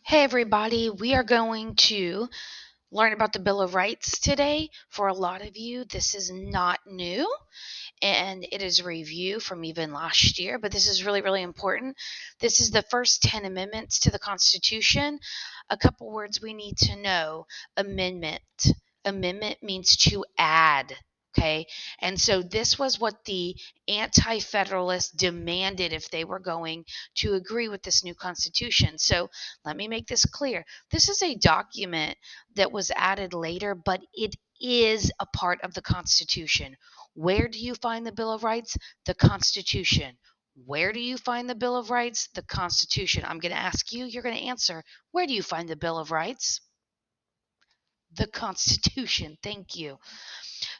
Hey everybody, we are going to learn about the Bill of Rights today. For a lot of you, this is not new and it is a review from even last year, but this is really, really important. This is the first 10 amendments to the Constitution. A couple words we need to know. Amendment. Amendment means to add. Okay. And so this was what the Anti Federalists demanded if they were going to agree with this new Constitution. So let me make this clear. This is a document that was added later, but it is a part of the Constitution. Where do you find the Bill of Rights? The Constitution. Where do you find the Bill of Rights? The Constitution. I'm going to ask you, you're going to answer. Where do you find the Bill of Rights? The Constitution. Thank you.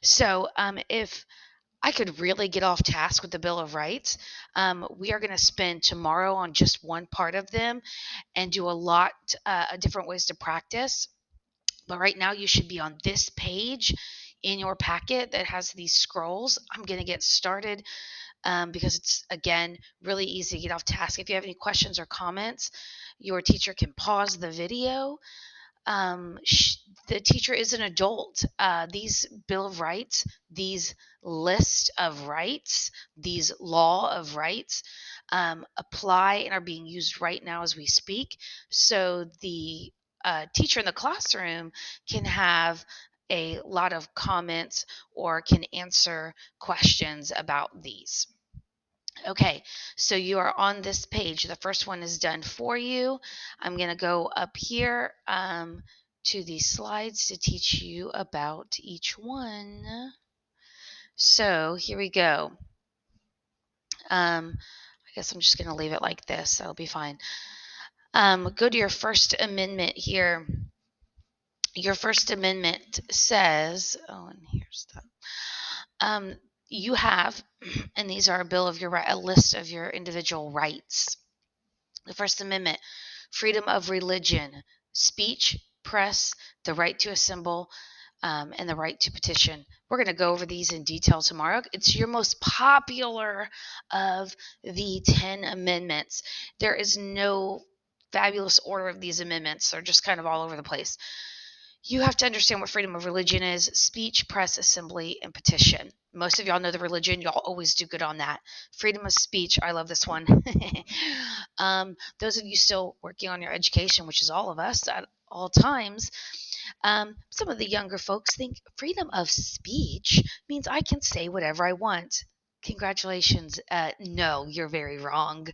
So, if I could really get off task with the Bill of Rights, we are going to spend tomorrow on just one part of them and do a lot of different ways to practice. But right now, you should be on this page in your packet that has these scrolls. I'm going to get started because it's, again, really easy to get off task. If you have any questions or comments, your teacher can pause the video. um, the teacher is an adult. These Bill of Rights, these list of rights, these law of rights apply and are being used right now as we speak. So the teacher in the classroom can have a lot of comments or can answer questions about these. Okay, so you are on this page. The first one is done for you. I'm going to go up here to these slides to teach you about each one. So here we go. I guess I'm just going to leave it like this. That'll be fine. Go to your First Amendment here. Your First Amendment says, oh, and here's that. You have, and these are a list of your individual rights. The First Amendment, freedom of religion, speech, press, the right to assemble, and the right to petition. We're going to go over these in detail tomorrow. It's your most popular of the 10 amendments. There is no fabulous order of these amendments. They're just kind of all over the place. You have to understand what freedom of religion is: speech, press, assembly, and petition. Most of y'all know the religion. Y'all always do good on that. Freedom of speech. I love this one. Those of you still working on your education, which is all of us at all times, some of the younger folks think freedom of speech means I can say whatever I want. Congratulations. No, you're very wrong.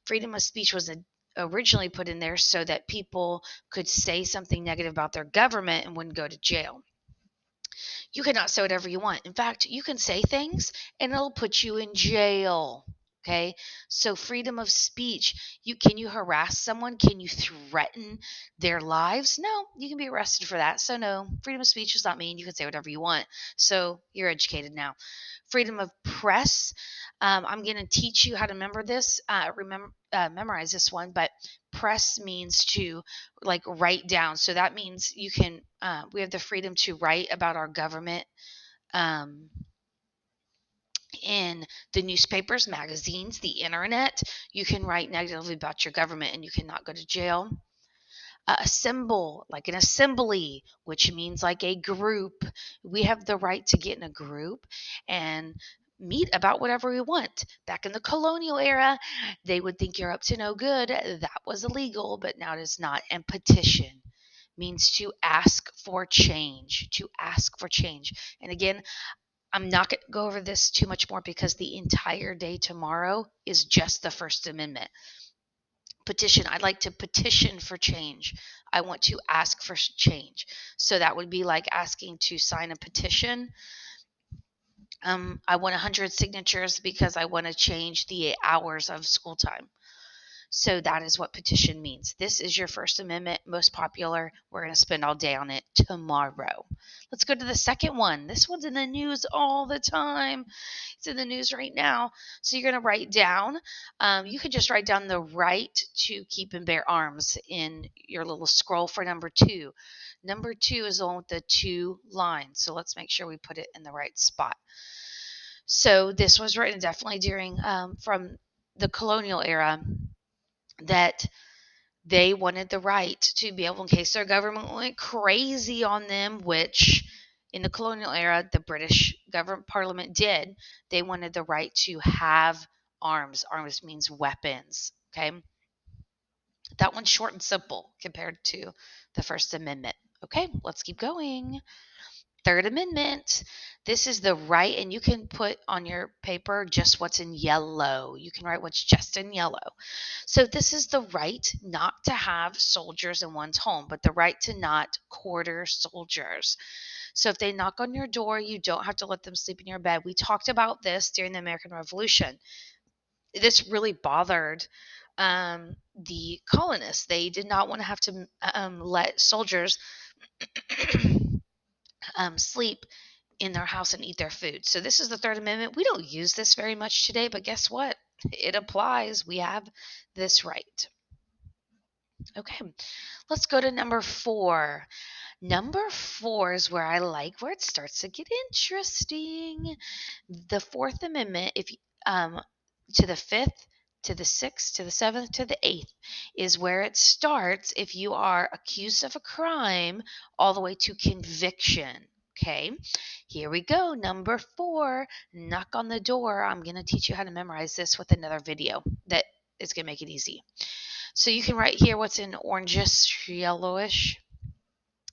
Freedom of speech was originally put in there so that people could say something negative about their government and wouldn't go to jail. You cannot say whatever you want. In fact, you can say things and it'll put you in jail. Okay, so freedom of speech. Can you harass someone? Can you threaten their lives? No, you can be arrested for that. So no, freedom of speech does not mean you can say whatever you want. So you're educated now. Freedom of press. I'm going to teach you how to memorize this one, but press means to like write down. So that means you can. We have the freedom to write about our government in the newspapers, magazines, the internet. You can write negatively about your government and you cannot go to jail. Assemble, like an assembly, which means like a group. We have the right to get in a group and meet about whatever we want. Back in the colonial era, they would think you're up to no good. That was illegal, but now it is not. And petition means to ask for change, to ask for change. And again, I'm not going to go over this too much more because the entire day tomorrow is just the First Amendment. Petition. I'd like to petition for change. I want to ask for change. So that would be like asking to sign a petition. I want 100 signatures because I want to change the hours of school time. So that is what petition means. This is your First Amendment, most popular. We're going to spend all day on it tomorrow. Let's go to the second one. This one's in the news all the time. It's in the news right now. So you're going to write down, you can just write down the right to keep and bear arms in your little scroll for number 2. Number 2 is the one with the 2 lines. So let's make sure we put it in the right spot. So this was written definitely during from the colonial era, that They wanted the right to be able, in case their government went crazy on them, which in the colonial era the British government parliament did. They wanted the right to have arms. Arms means weapons. Okay. That one's short and simple compared to the First Amendment. Okay, let's keep going. Third Amendment. This is the right, and you can put on your paper just what's in yellow. You can write what's just in yellow. So, this is the right not to have soldiers in one's home, but the right to not quarter soldiers. So, if they knock on your door, you don't have to let them sleep in your bed. We talked about this during the American Revolution. This really bothered the colonists. They did not want to have to let soldiers sleep in their house and eat their food. So this is the Third Amendment. We don't use this very much today, but guess what? It applies. We have this right. Okay, let's go to number 4. Number 4 is where I like where it starts to get interesting. The Fourth Amendment, if to the Fifth, to the Sixth, to the Seventh, to the Eighth, is where it starts if you are accused of a crime all the way to conviction. Okay, here we go. Number 4, knock on the door. I'm going to teach you how to memorize this with another video that is going to make it easy. So you can write here what's in orangish, yellowish.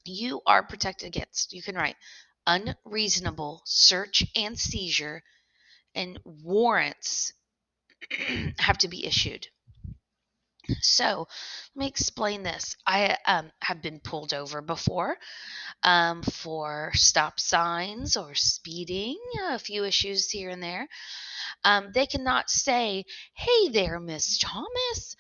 You are protected against. You can write unreasonable search and seizure, and warrants have to be issued. So let me explain this. I have been pulled over before for stop signs or speeding, a few issues here and there. They cannot say, "Hey there, Miss Thomas.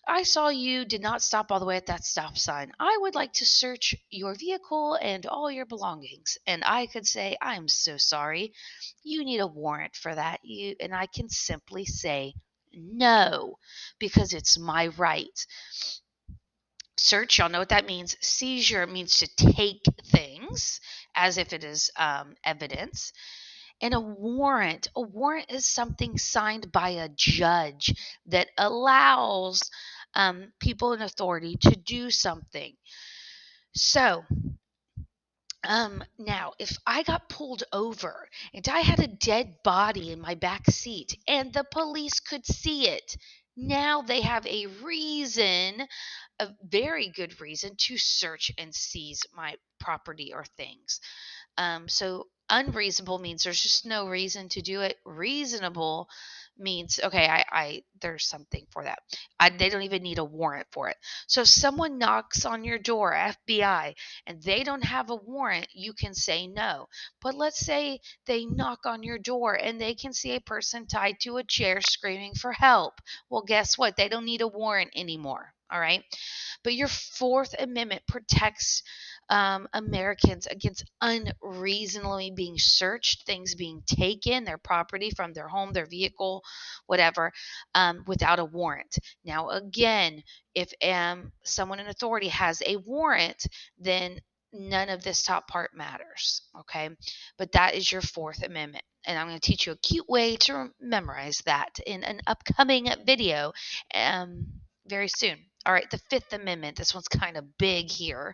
I saw you did not stop all the way at that stop sign. I would like to search your vehicle and all your belongings." And I could say, "I'm so sorry. You need a warrant for that." And I can simply say no, because it's my right. Search, y'all know what that means. Seizure means to take things as if it is evidence. And a warrant is something signed by a judge that allows people in authority to do something. So, now, if I got pulled over and I had a dead body in my back seat and the police could see it, now they have a reason, a very good reason, to search and seize my property or things. So unreasonable means there's just no reason to do it. Reasonable means, okay, I there's something for that. They don't even need a warrant for it. So if someone knocks on your door, FBI, and they don't have a warrant, you can say no. But let's say they knock on your door and they can see a person tied to a chair screaming for help. Well, guess what? They don't need a warrant anymore. All right. But your Fourth Amendment protects Americans against unreasonably being searched, things being taken, their property from their home, their vehicle, whatever, without a warrant. Now, again, if someone in authority has a warrant, then none of this top part matters. Okay. But that is your Fourth Amendment. And I'm going to teach you a cute way to memorize that in an upcoming video very soon. All right, the Fifth Amendment. This one's kind of big here.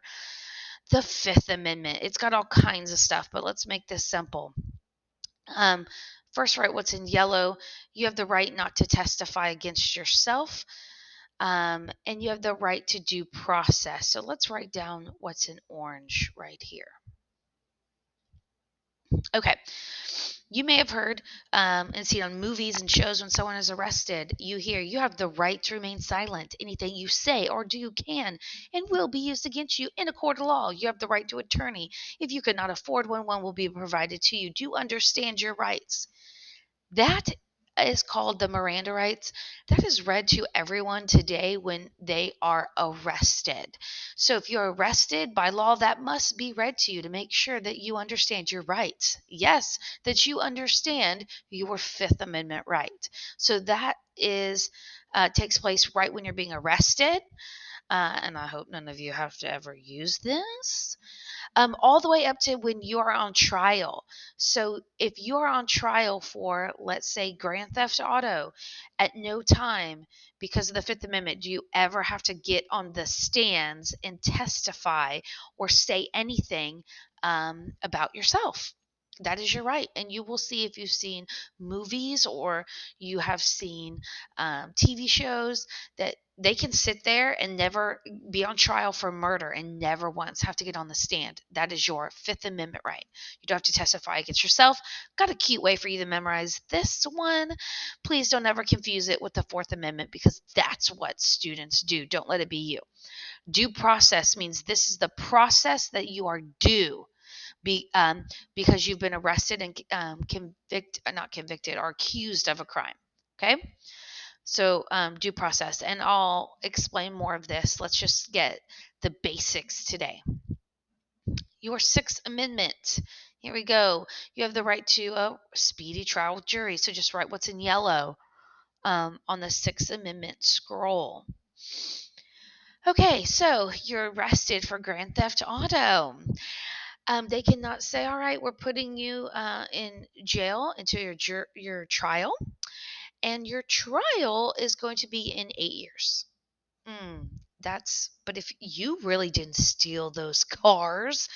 The Fifth Amendment. It's got all kinds of stuff, but let's make this simple. First, write what's in yellow. You have the right not to testify against yourself, and you have the right to due process. So let's write down what's in orange right here. Okay. You may have heard and seen on movies and shows when someone is arrested, you hear you have the right to remain silent. Anything you say or do can and will be used against you in a court of law. You have the right to attorney. If you could not afford one will be provided to you. Do understand your rights. That is called the Miranda rights. That is read to everyone today when they are arrested. So if you're arrested by law, that must be read to you to make sure that you understand your rights. Yes, that you understand your Fifth Amendment right. So that is takes place right when you're being arrested. and I hope none of you have to ever use this. All the way up to when you are on trial. So if you are on trial for, let's say, Grand Theft Auto, at no time, because of the Fifth Amendment, do you ever have to get on the stands and testify or say anything about yourself. That is your right. And you will see, if you've seen movies or you have seen TV shows, that they can sit there and never be on trial for murder and never once have to get on the stand. That is your Fifth Amendment right. You don't have to testify against yourself. Got a cute way for you to memorize this one. Please don't ever confuse it with the Fourth Amendment, because that's what students do. Don't let it be you. Due process means this is the process that you are due be, because you've been arrested and not convicted, or accused of a crime. Okay? So, due process. And I'll explain more of this. Let's just get the basics today. Your Sixth Amendment. Here we go. You have the right to a speedy trial with jury. So just write what's in yellow on the Sixth Amendment scroll. Okay, so you're arrested for Grand Theft Auto. They cannot say, "All right, we're putting you in jail until your trial, and your trial is going to be in 8 years." But if you really didn't steal those cars,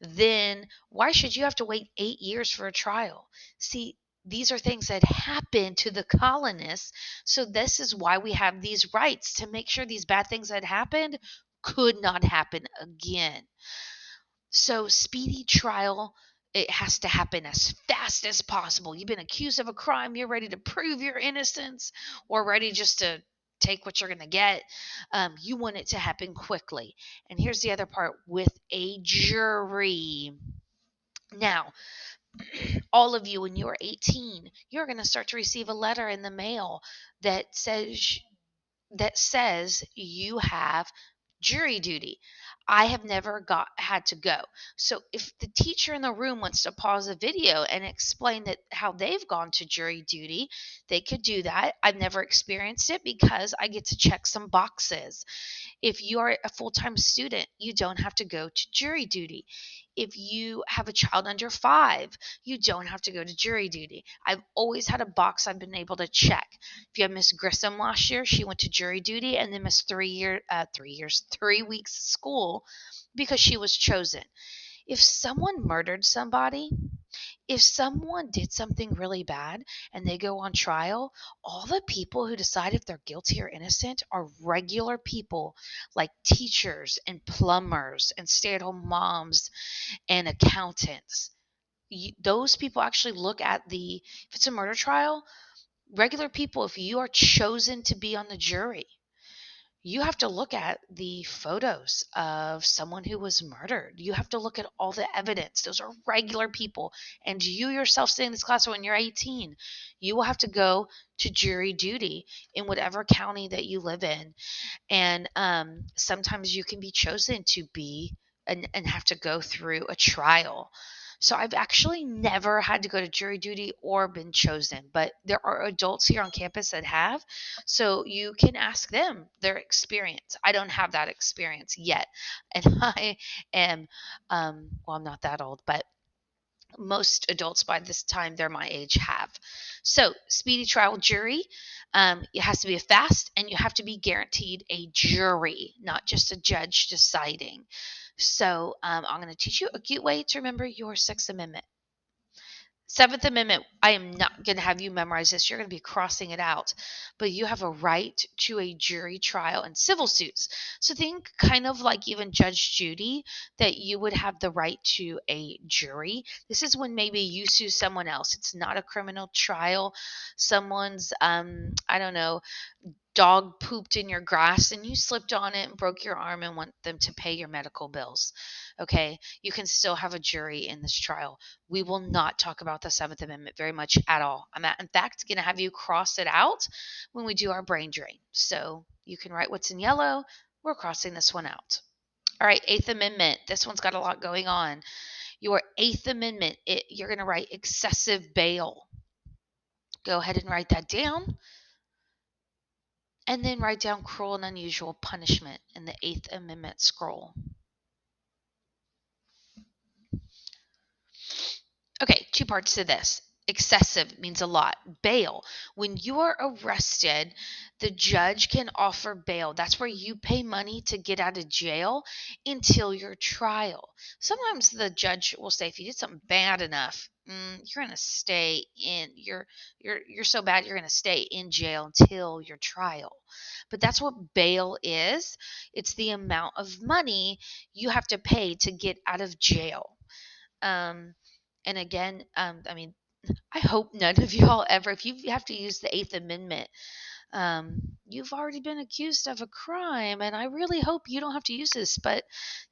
then why should you have to wait 8 years for a trial? See, these are things that happen to the colonists. So this is why we have these rights, to make sure these bad things that happened could not happen again. So speedy trial, it has to happen as fast as possible. You've been accused of a crime, you're ready to prove your innocence, or ready just to take what you're going to get. You want it to happen quickly. And here's the other part: with a jury. Now, all of you, when you're 18, you're going to start to receive a letter in the mail that says you have jury duty. I have never had to go. So if the teacher in the room wants to pause a video and explain that how they've gone to jury duty, they could do that. I've never experienced it because I get to check some boxes. If you are a full-time student, you don't have to go to jury duty. If you have a child under 5, you don't have to go to jury duty. I've always had a box I've been able to check. If you have Miss Grissom last year, she went to jury duty and then missed 3 weeks of school because she was chosen. If someone murdered somebody, if someone did something really bad and they go on trial, all the people who decide if they're guilty or innocent are regular people, like teachers and plumbers and stay-at-home moms and accountants. Those people actually look at if it's a murder trial, regular people, if you are chosen to be on the jury, you have to look at the photos of someone who was murdered. You have to look at all the evidence. Those are regular people. And you yourself sitting in this class, when you're 18, you will have to go to jury duty in whatever county that you live in. And sometimes you can be chosen to be and have to go through a trial. So I've actually never had to go to jury duty or been chosen, but there are adults here on campus that have. So you can ask them their experience. I don't have that experience yet. And I am, well, I'm not that old, but most adults by this time, they're my age, have. So speedy trial jury, it has to be a fast, and you have to be guaranteed a jury, not just a judge deciding. So I'm going to teach you a cute way to remember your Sixth Amendment. Seventh Amendment, I am not going to have you memorize this. You're going to be crossing it out. But you have a right to a jury trial in civil suits. So think kind of like even Judge Judy, that you would have the right to a jury. This is when maybe you sue someone else. It's not a criminal trial. Someone's, I don't know, dog pooped in your grass and you slipped on it and broke your arm and want them to pay your medical bills. Okay, you can still have a jury in this trial. We will not talk about the Seventh Amendment very much at all. In fact, going to have you cross it out when we do our brain drain. So you can write what's in yellow. We're crossing this one out. All right, Eighth Amendment. This one's got a lot going on. Your Eighth Amendment, you're going to write excessive bail. Go ahead and write that down. And then write down cruel and unusual punishment in the Eighth Amendment scroll. Okay, two parts to this. Excessive means a lot. Bail. When you are arrested, the judge can offer bail. That's where you pay money to get out of jail until your trial. Sometimes the judge will say, if you did something bad enough, you're gonna stay in. You're so bad you're gonna stay in jail until your trial. But that's what bail is. It's the amount of money you have to pay to get out of jail. Um, and again, I mean, I hope none of y'all ever, if you have to use the Eighth Amendment, you've already been accused of a crime, and I really hope you don't have to use this. But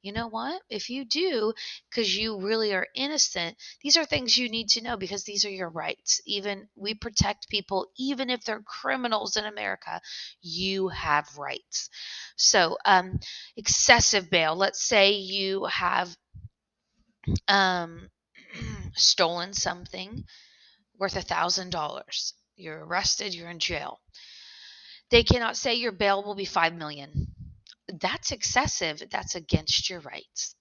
you know what? If you do, because you really are innocent, these are things you need to know because these are your rights. Even we protect people, even if they're criminals in America, you have rights. So, excessive bail. Let's say you have um, stolen something worth $1,000. You're arrested, you're in jail. They cannot say your bail will be 5 million. That's excessive. That's against your rights.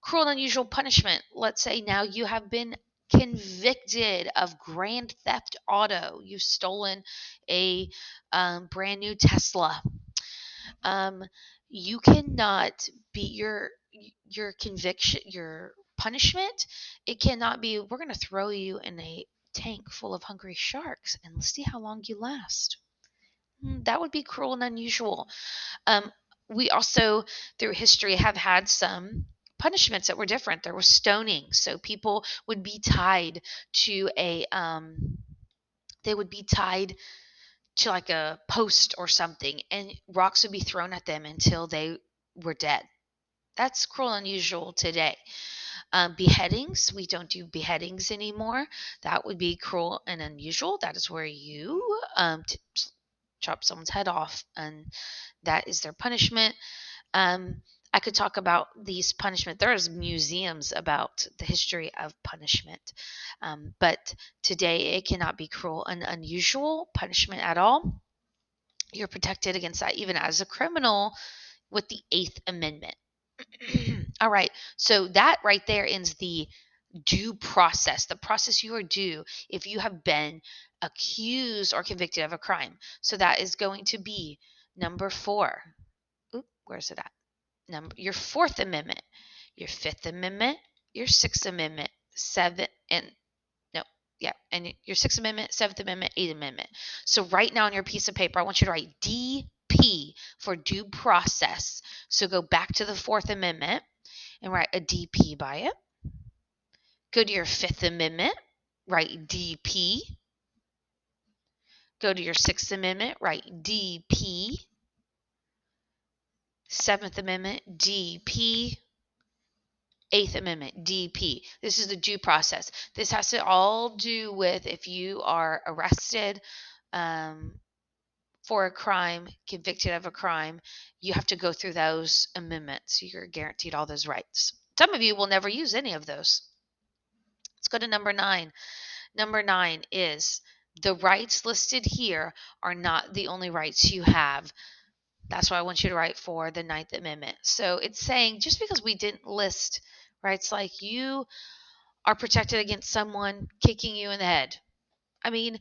Cruel and unusual punishment. Let's say now you have been convicted of grand theft auto. You've stolen a brand new Tesla. Um, you cannot be your conviction, your punishment. It cannot be. We're going to throw you in a tank full of hungry sharks and see how long you last. That would be cruel and unusual. Um, we also, through history, have had some punishments that were different. There was stoning, so people would be tied to a they would be tied to like a post or something, and rocks would be thrown at them until they were dead. That's cruel and unusual today. Beheadings, we don't do beheadings anymore. That would be cruel and unusual. That is where you chop someone's head off, and that is their punishment. Um, I could talk about these punishment. There's museums about the history of punishment, but today it cannot be cruel and unusual punishment at all. You're protected against that even as a criminal with the Eighth Amendment. All right, so that right there ends the due process, the process you are due if you have been accused or convicted of a crime. So that is going to be number 4. Oop, where's it at? Your Fourth Amendment, your Fifth Amendment, your Sixth Amendment, seven and no, yeah, and your Sixth Amendment, Seventh Amendment, Eighth Amendment. So right now on your piece of paper, I want you to write DP for due process. So go back to the Fourth Amendment and write a DP by it. Go to your Fifth Amendment, write DP. Go to your Sixth Amendment, write DP. Seventh Amendment, DP. Eighth Amendment, DP. This is the due process. This has to all do with if you are arrested for a crime, convicted of a crime, you have to go through those amendments. You're guaranteed all those rights. Some of you will never use any of those. Let's go to number 9. Number 9 is the rights listed here are not the only rights you have. That's why I want you to write for the Ninth Amendment. So it's saying just because we didn't list rights like you are protected against someone kicking you in the head. I mean,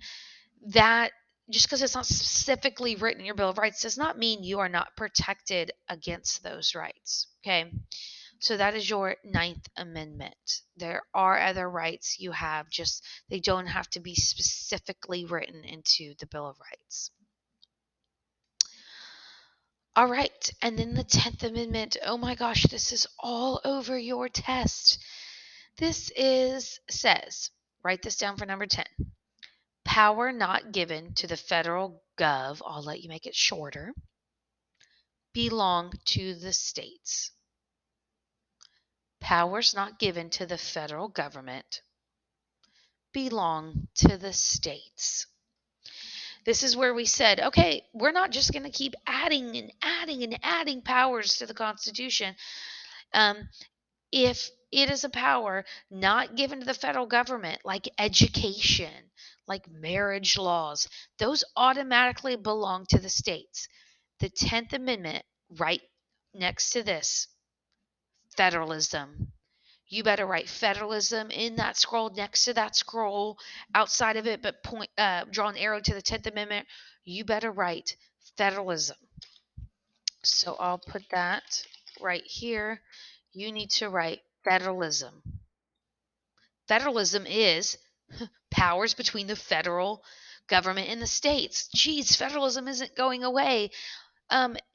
that just because it's not specifically written in your Bill of Rights does not mean you are not protected against those rights. Okay. So that is your Ninth Amendment. There are other rights you have, just they don't have to be specifically written into the Bill of Rights. All right. And then the 10th Amendment. Oh my gosh, this is all over your test. This says, write this down for number 10. Power not given to the federal gov, I'll let you make it shorter, belong to the states. Powers not given to the federal government belong to the states. This is where we said, okay, we're not just going to keep adding and adding and adding powers to the Constitution. If it is a power not given to the federal government, like education, like marriage laws, those automatically belong to the states. The 10th Amendment, right next to this, federalism. You better write federalism in that scroll, next to that scroll, outside of it, but draw an arrow to the 10th Amendment. You better write federalism. So I'll put that right here. You need to write federalism. Federalism is powers between the federal government and the states. Geez, federalism isn't going away.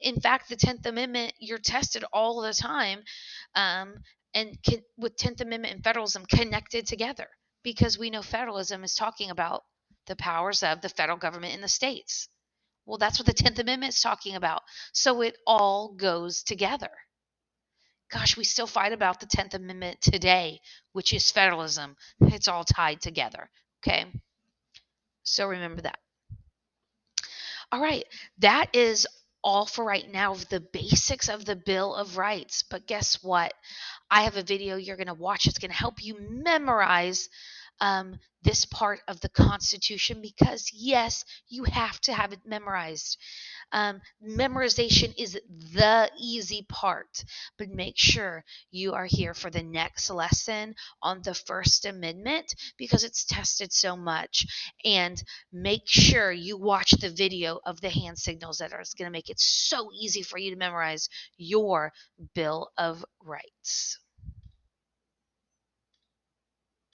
In fact, the 10th Amendment, you're tested all the time, um, with 10th Amendment and federalism connected together, because we know federalism is talking about the powers of the federal government in the states. Well, that's what the 10th Amendment is talking about. So it all goes together. Gosh, we still fight about the 10th Amendment today, which is federalism. It's all tied together. Okay. So remember that. All right. That is all for right now of the basics of the Bill of Rights. But guess what? I have a video you're going to watch. It's going to help you memorize this part of the Constitution, because, yes, you have to have it memorized. Memorization is the easy part, but make sure you are here for the next lesson on the First Amendment, because it's tested so much. And make sure you watch the video of the hand signals that are going to make it so easy for you to memorize your Bill of Rights.